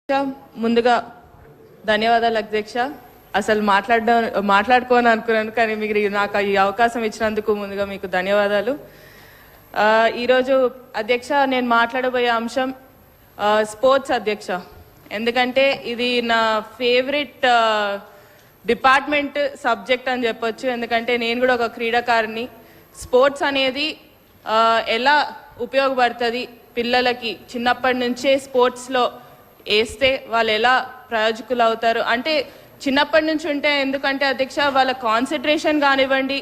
ముందుగా ధన్యవాదాలు అధ్యక్ష. అసలు మాట్లాడుకోని అనుకున్నాను, కానీ మీరు నాకు ఈ అవకాశం ఇచ్చినందుకు ముందుగా మీకు ధన్యవాదాలు. ఈరోజు అధ్యక్ష నేను మాట్లాడబోయే అంశం స్పోర్ట్స్ అధ్యక్ష. ఎందుకంటే ఇది నా ఫేవరెట్ డిపార్ట్మెంట్ సబ్జెక్ట్ అని చెప్పొచ్చు. ఎందుకంటే నేను కూడా ఒక క్రీడాకారిని. స్పోర్ట్స్ అనేది ఎలా ఉపయోగపడుతుంది పిల్లలకి, చిన్నప్పటి నుంచే స్పోర్ట్స్లో వేస్తే వాళ్ళు ఎలా ప్రయోజకులు అవుతారు అంటే చిన్నప్పటి నుంచి ఉంటే, ఎందుకంటే అధ్యక్ష వాళ్ళ కాన్సన్ట్రేషన్ కానివ్వండి,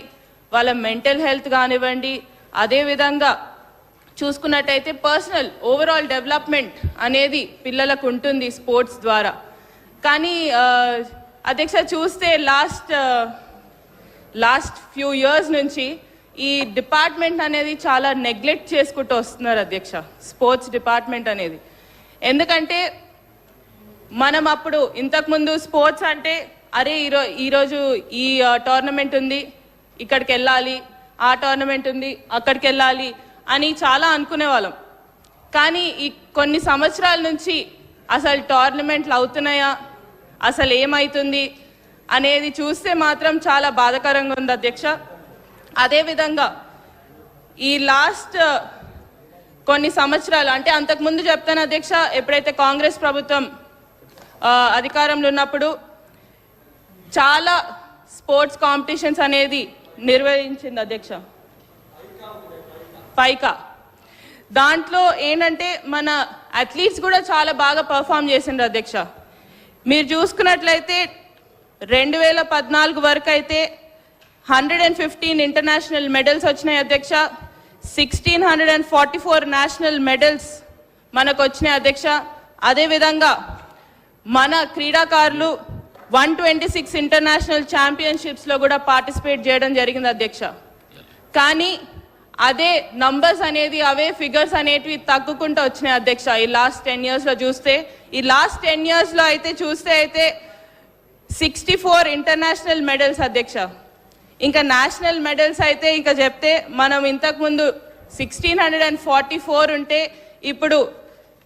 వాళ్ళ మెంటల్ హెల్త్ కానివ్వండి, అదేవిధంగా చూసుకున్నట్టయితే పర్సనల్ ఓవరాల్ డెవలప్మెంట్ అనేది పిల్లలకు ఉంటుంది స్పోర్ట్స్ ద్వారా. కానీ అధ్యక్ష చూస్తే లాస్ట్ ఫ్యూ ఇయర్స్ నుంచి ఈ డిపార్ట్మెంట్ అనేది చాలా నెగ్లెక్ట్ చేసుకుంటూ వస్తున్నారు అధ్యక్ష, స్పోర్ట్స్ డిపార్ట్మెంట్ అనేది. ఎందుకంటే మనం అప్పుడు ఇంతకుముందు స్పోర్ట్స్ అంటే అరే ఈరోజు ఈ టోర్నమెంట్ ఉంది ఇక్కడికి వెళ్ళాలి, ఆ టోర్నమెంట్ ఉంది అక్కడికి వెళ్ళాలి అని చాలా అనుకునేవాళ్ళం. కానీ ఈ కొన్ని సంవత్సరాల నుంచి అసలు టోర్నమెంట్లు అవుతున్నాయా, అసలు ఏమవుతుంది అనేది చూస్తే మాత్రం చాలా బాధాకరంగా ఉంది అధ్యక్ష. అదేవిధంగా ఈ లాస్ట్ కొన్ని సంవత్సరాలు అంటే అంతకుముందు చెప్తాను అధ్యక్ష, ఎప్పుడైతే కాంగ్రెస్ ప్రభుత్వం అధికారంలో ఉన్నప్పుడు చాలా స్పోర్ట్స్ కాంపిటీషన్స్ అనేది నిర్వహించింది అధ్యక్ష. పైకా దాంట్లో ఏంటంటే మన అథ్లీట్స్ కూడా చాలా బాగా పర్ఫామ్ చేసిండ్రు అధ్యక్ష. మీరు చూసుకున్నట్లయితే 2014 వరకు అయితే 115 ఇంటర్నేషనల్ మెడల్స్ వచ్చినాయి అధ్యక్ష. 1644 నేషనల్ మెడల్స్ మనకు వచ్చినాయి అధ్యక్ష. అదేవిధంగా మన క్రీడాకారులు 126 ఇంటర్నేషనల్ ఛాంపియన్షిప్స్లో కూడా పార్టిసిపేట్ చేయడం జరిగింది అధ్యక్ష. కానీ అదే నంబర్స్ అనేది, అవే ఫిగర్స్ అనేటివి తగ్గుకుంటూ వచ్చినాయి అధ్యక్ష. ఈ లాస్ట్ 10 yearsలో చూస్తే, ఈ లాస్ట్ 10 yearsలో అయితే చూస్తే అయితే 64 ఇంటర్నేషనల్ మెడల్స్ అధ్యక్ష. ఇంకా నేషనల్ మెడల్స్ అయితే ఇంకా చెప్తే మనం ఇంతకుముందు 1644 ఉంటే ఇప్పుడు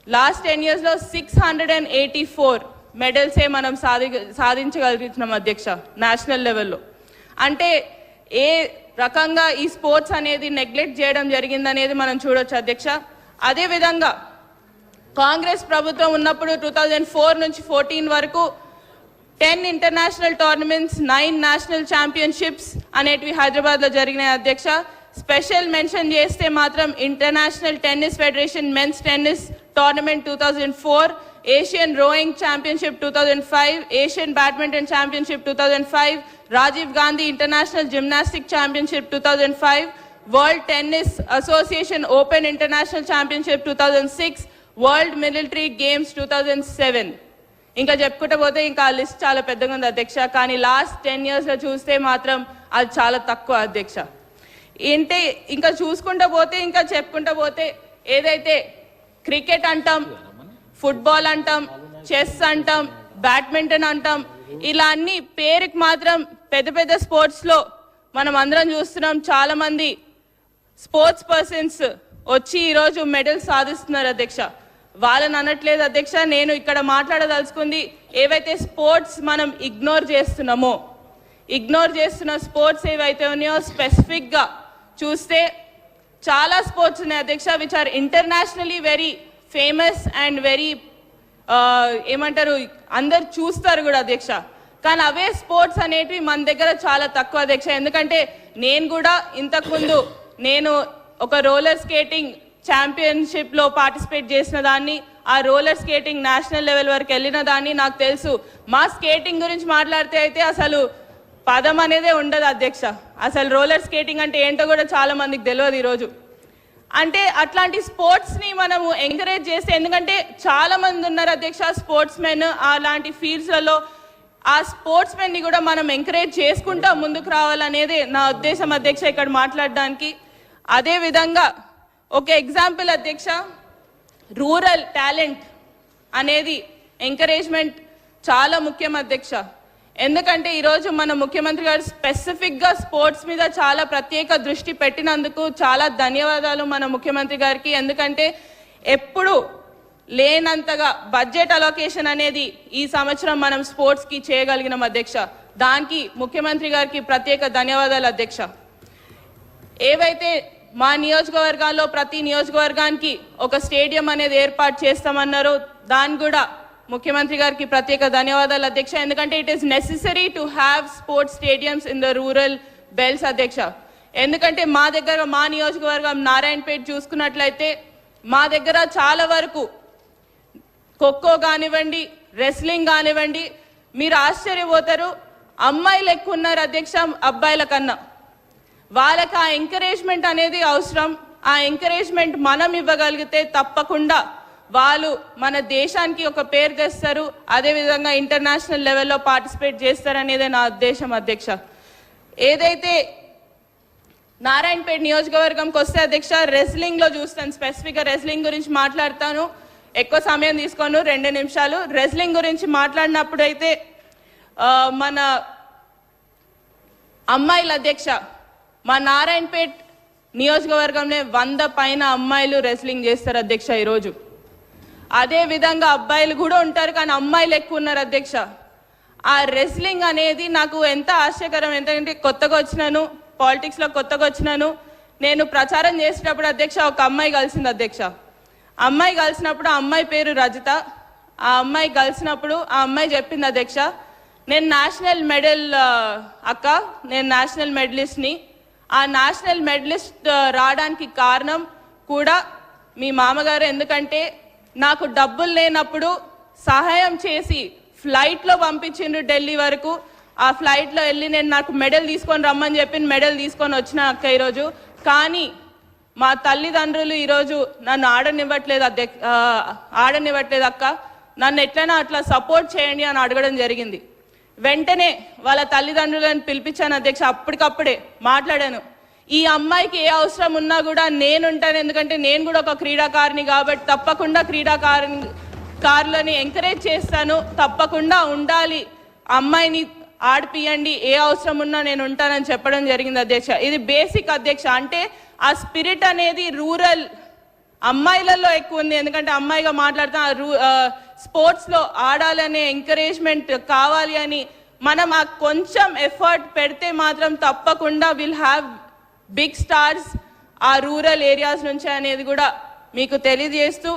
లాస్ట్ 10 yearsలో 684 మెడల్సే మనం సాధించగలుగుతున్నాం అధ్యక్ష నేషనల్ లెవెల్లో. అంటే ఏ రకంగా ఈ స్పోర్ట్స్ అనేది నెగ్లెక్ట్ చేయడం జరిగిందనేది మనం చూడొచ్చు అధ్యక్ష. అదేవిధంగా కాంగ్రెస్ ప్రభుత్వం ఉన్నప్పుడు 2004 నుంచి 14 వరకు 10 ఇంటర్నేషనల్ టోర్నమెంట్స్, 9 నేషనల్ ఛాంపియన్షిప్స్ అనేటివి హైదరాబాద్లో జరిగినాయి అధ్యక్ష. స్పెషల్ మెన్షన్ చేస్తే మాత్రం international tennis federation men's tennis tournament 2004, Asian rowing championship 2005, Asian badminton championship 2005, Rajiv Gandhi international gymnastic championship 2005, world tennis association open international championship 2006, world military games 2007. ఇంకా చెప్పుకుంటూ పోతే ఇంకా ఆ లిస్ట్ చాలా పెద్దగా ఉంది అధ్యక్ష. కానీ లాస్ట్ 10 yearsలో చూస్తే మాత్రం అది చాలా తక్కువ అధ్యక్ష. ఏంటి ఇంకా చూసుకుంటూ పోతే, ఇంకా చెప్పుకుంటూ పోతే ఏదైతే క్రికెట్ అంటాం, ఫుట్బాల్ అంటాం, చెస్ అంటాం, బ్యాడ్మింటన్ అంటాం, ఇలా అన్ని పేరుకి మాత్రం పెద్ద పెద్ద స్పోర్ట్స్లో మనం అందరం చూస్తున్నాం. చాలా మంది స్పోర్ట్స్ పర్సన్స్ వచ్చి ఈరోజు మెడల్స్ సాధిస్తున్నారు అధ్యక్ష. వాళ్ళని అనట్లేదు అధ్యక్ష. నేను ఇక్కడ మాట్లాడదలుచుకుంది ఏవైతే స్పోర్ట్స్ మనం ఇగ్నోర్ చేస్తున్న స్పోర్ట్స్ ఏవైతే ఉన్నాయో స్పెసిఫిక్గా చూస్తే చాలా స్పోర్ట్స్ ఉన్నాయి అధ్యక్ష, which are internationally very famous and very ఏమంటారు అందరు చూస్తారు కూడా అధ్యక్ష. కానీ అవే స్పోర్ట్స్ అనేటివి మన దగ్గర చాలా తక్కువ అధ్యక్ష. ఎందుకంటే నేను కూడా ఇంతకుముందు నేను ఒక రోలర్ స్కేటింగ్ ఛాంపియన్షిప్లో పార్టిసిపేట్ చేసిన దాన్ని, ఆ రోలర్ స్కేటింగ్ నేషనల్ లెవెల్ వరకు వెళ్ళిన దాన్ని, నాకు తెలుసు. మా స్కేటింగ్ గురించి మాట్లాడితే అయితే అసలు పదం అనేదే ఉండదు అధ్యక్ష. అసలు రోలర్ స్కేటింగ్ అంటే ఏంటో కూడా చాలా మందికి తెలియదు ఈరోజు. అంటే అట్లాంటి స్పోర్ట్స్ని మనము ఎంకరేజ్ చేస్తే, ఎందుకంటే చాలా మంది ఉన్నారు అధ్యక్ష స్పోర్ట్స్ మెన్ అలాంటి ఫీల్డ్స్లలో, ఆ స్పోర్ట్స్ మెన్ని కూడా మనం ఎంకరేజ్ చేసుకుంటా ముందుకు రావాలనేది నా ఉద్దేశం అధ్యక్ష ఇక్కడ మాట్లాడడానికి. అదేవిధంగా ఒక ఎగ్జాంపుల్ అధ్యక్ష, రూరల్ టాలెంట్ అనేది ఎంకరేజ్మెంట్ చాలా ముఖ్యం అధ్యక్ష. ఎందుకంటే ఈరోజు మన ముఖ్యమంత్రి గారు స్పెసిఫిక్గా స్పోర్ట్స్ మీద చాలా ప్రత్యేక దృష్టి పెట్టినందుకు చాలా ధన్యవాదాలు మన ముఖ్యమంత్రి గారికి. ఎందుకంటే ఎప్పుడు లేనంతగా బడ్జెట్ అలొకేషన్ అనేది ఈ సంవత్సరం మనం స్పోర్ట్స్కి చేయగలిగినాం అధ్యక్ష. దానికి ముఖ్యమంత్రి గారికి ప్రత్యేక ధన్యవాదాలు అధ్యక్ష. ఏవైతే మా నియోజకవర్గాల్లో ప్రతి నియోజకవర్గానికి ఒక స్టేడియం అనేది ఏర్పాటు చేస్తామన్నారో దాన్ని కూడా ముఖ్యమంత్రి గారికి ప్రత్యేక ధన్యవాదాలు అధ్యక్ష. ఎందుకంటే it is necessary to have sports stadiums in the rural belts అధ్యక్ష. ఎందుకంటే మా దగ్గర మా నియోజకవర్గం నారాయణపేట చూసుకున్నట్లయితే మా దగ్గర చాలా వరకు ఖోఖో కానివ్వండి, రెస్లింగ్ కానివ్వండి, మీరు ఆశ్చర్యపోతారు, అమ్మాయిలు ఎక్కువ ఉన్నారు అధ్యక్ష అబ్బాయిల కన్నా. వాళ్ళకి ఆ ఎంకరేజ్మెంట్ అనేది అవసరం. ఆ ఎంకరేజ్మెంట్ మనం ఇవ్వగలిగితే తప్పకుండా వాళ్ళు మన దేశానికి ఒక పేరు తెస్తారు, అదేవిధంగా ఇంటర్నేషనల్ లెవెల్లో పార్టిసిపేట్ చేస్తారనేదే నా ఉద్దేశం అధ్యక్ష. ఏదైతే నారాయణపేట నియోజకవర్గంకి వస్తే అధ్యక్ష రెస్లింగ్లో చూస్తాను, స్పెసిఫిక్గా రెస్లింగ్ గురించి మాట్లాడతాను. ఎక్కువ సమయం తీసుకోను, 2 నిమిషాలు. రెస్లింగ్ గురించి మాట్లాడినప్పుడు అయితే మన అమ్మాయిల అధ్యక్ష మా నారాయణపేట నియోజకవర్గంలో 100 పైన అమ్మాయిలు రెస్లింగ్ చేస్తారు అధ్యక్ష ఈరోజు. అదే విధంగా అబ్బాయిలు కూడా ఉంటారు, కానీ అమ్మాయిలు ఎక్కువ ఉన్నారు అధ్యక్ష. ఆ రెస్లింగ్ అనేది నాకు ఎంత ఆశ్చర్యకరం, ఎందుకంటే కొత్తగా వచ్చినాను, పాలిటిక్స్లో కొత్తగా వచ్చినాను. నేను ప్రచారం చేసేటప్పుడు అధ్యక్ష ఒక అమ్మాయి కలిసింది అధ్యక్ష. అమ్మాయి కలిసినప్పుడు ఆ అమ్మాయి పేరు రజిత. ఆ అమ్మాయి కలిసినప్పుడు ఆ అమ్మాయి చెప్పింది అధ్యక్ష, నేను నేషనల్ మెడల్ అక్క, నేను నేషనల్ మెడలిస్ట్ని. ఆ నేషనల్ మెడలిస్ట్ రావడానికి కారణం కూడా మీ మామగారు. ఎందుకంటే నాకు డబ్బులు లేనప్పుడు సహాయం చేసి ఫ్లైట్లో పంపించిండ్రు ఢిల్లీ వరకు. ఆ ఫ్లైట్లో వెళ్ళి నేను నాకు మెడల్ తీసుకొని రమ్మని చెప్పి మెడల్ తీసుకొని వచ్చిన అక్క ఈరోజు. కానీ మా తల్లిదండ్రులు ఈరోజు నన్ను ఆడనివ్వట్లేదు అక్క, నన్ను ఎట్లైనా అట్లా సపోర్ట్ చేయండి అని అడగడం జరిగింది. వెంటనే వాళ్ళ తల్లిదండ్రులను పిలిపించాను అధ్యక్ష. అప్పటికప్పుడే మాట్లాడాను, ఈ అమ్మాయికి ఏ అవసరం ఉన్నా కూడా నేనుంటాను, ఎందుకంటే నేను కూడా ఒక క్రీడాకారిని కాబట్టి తప్పకుండా క్రీడాకారులని ఎంకరేజ్ చేస్తాను, తప్పకుండా ఉండాలి, అమ్మాయిని ఆడిపియండి, ఏ అవసరం ఉన్నా నేను ఉంటానని చెప్పడం జరిగింది అధ్యక్ష. ఇది బేసిక్ అధ్యక్ష. అంటే ఆ స్పిరిట్ అనేది రూరల్ అమ్మాయిలలో ఎక్కువ ఉంది. ఎందుకంటే అమ్మాయిగా మాట్లాడుతా స్పోర్ట్స్లో ఆడాలనే ఎంకరేజ్మెంట్ కావాలి అని మనం ఆ కొంచెం ఎఫర్ట్ పెడితే మాత్రం తప్పకుండా విల్ హ్యావ్ బిగ్ స్టార్స్ ఆ రూరల్ ఏరియాస్ నుంచి అనేది కూడా మీకు తెలియజేస్తూ,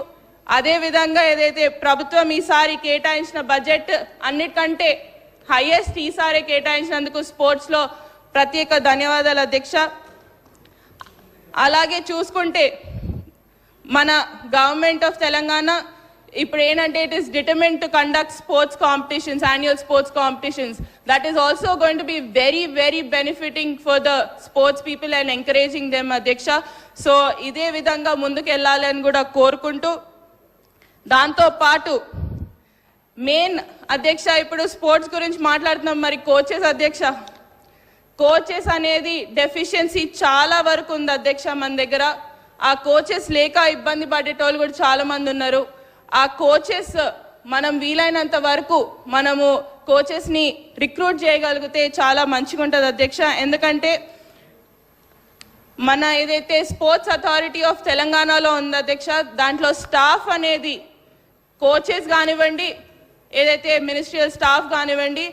అదేవిధంగా ఏదైతే ప్రభుత్వం ఈసారి కేటాయించిన బడ్జెట్ అన్నిటికంటే హైయెస్ట్ ఈసారి కేటాయించినందుకు స్పోర్ట్స్లో ప్రత్యేక ధన్యవాదాలు అధ్యక్ష. అలాగే చూసుకుంటే మన గవర్నమెంట్ ఆఫ్ తెలంగాణ ఇప్పుడు ఏంటంటే it is determined to conduct sports competitions, annual sports competitions. That is also going to be very very benefiting for the sports people and encouraging them అధ్యక్ష. సో ఇదే విధంగా ముందుకు వెళ్ళాలని కూడా కోరుకుంటూ, దాంతోపాటు మెయిన్ అధ్యక్ష ఇప్పుడు స్పోర్ట్స్ గురించి మాట్లాడుతున్నాం. మరి కోచెస్ అధ్యక్ష, కోచెస్ అనేది డెఫిషియన్సీ చాలా వరకు ఉంది అధ్యక్ష మన దగ్గర. ఆ కోచెస్ లేక ఇబ్బంది పడేటోళ్ళు కూడా చాలా మంది ఉన్నారు. ఆ కోచెస్ మనం వీలైనంత వరకు మనము కోచెస్ని రిక్రూట్ చేయగలిగితే చాలా మంచిగా ఉంటుంది అధ్యక్ష. ఎందుకంటే మన ఏదైతే స్పోర్ట్స్ అథారిటీ ఆఫ్ తెలంగాణలో ఉంది అధ్యక్ష, దాంట్లో స్టాఫ్ అనేది కోచెస్ కానివ్వండి, ఏదైతే మినిస్ట్రియల్ స్టాఫ్ కానివ్వండి,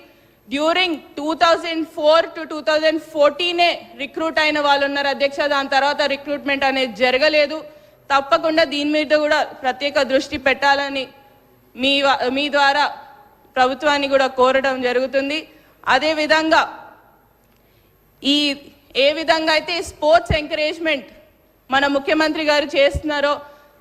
డ్యూరింగ్ 2004 to 2014 రిక్రూట్ అయిన వాళ్ళు ఉన్నారు అధ్యక్ష. దాని తర్వాత రిక్రూట్మెంట్ అనేది జరగలేదు. తప్పకుండా దీని మీద కూడా ప్రత్యేక దృష్టి పెట్టాలని మీ ద్వారా ప్రభుత్వాన్ని కూడా కోరడం జరుగుతుంది. అదేవిధంగా ఏ విధంగా అయితే స్పోర్ట్స్ ఎంకరేజ్మెంట్ మన ముఖ్యమంత్రి గారు చేస్తున్నారో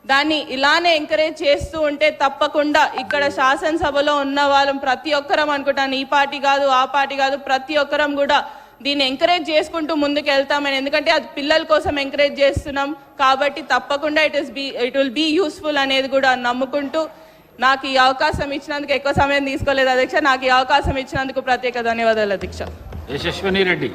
దాన్ని ఇలానే ఎంకరేజ్ చేస్తూ ఉంటే తప్పకుండా ఇక్కడ శాసనసభలో ఉన్న వాళ్ళం ప్రతి ఒక్కరం అనుకుంటాను, ఈ పార్టీ కాదు ఆ పార్టీ కాదు, ప్రతి ఒక్కరం కూడా దీన్ని ఎంకరేజ్ చేసుకుంటూ ముందుకు వెళ్తామని. ఎందుకంటే అది పిల్లల కోసం ఎంకరేజ్ చేస్తున్నాం కాబట్టి తప్పకుండా ఇట్ విల్ బీ యూస్ఫుల్ అనేది కూడా నమ్ముకుంటూ, నాకు ఈ అవకాశం ఇచ్చినందుకు ఎక్కువ సమయం తీసుకోలేదు అధ్యక్ష, నాకు ఈ అవకాశం ఇచ్చినందుకు ప్రత్యేక ధన్యవాదాలు అధ్యక్ష. యశస్విని రెడ్డి.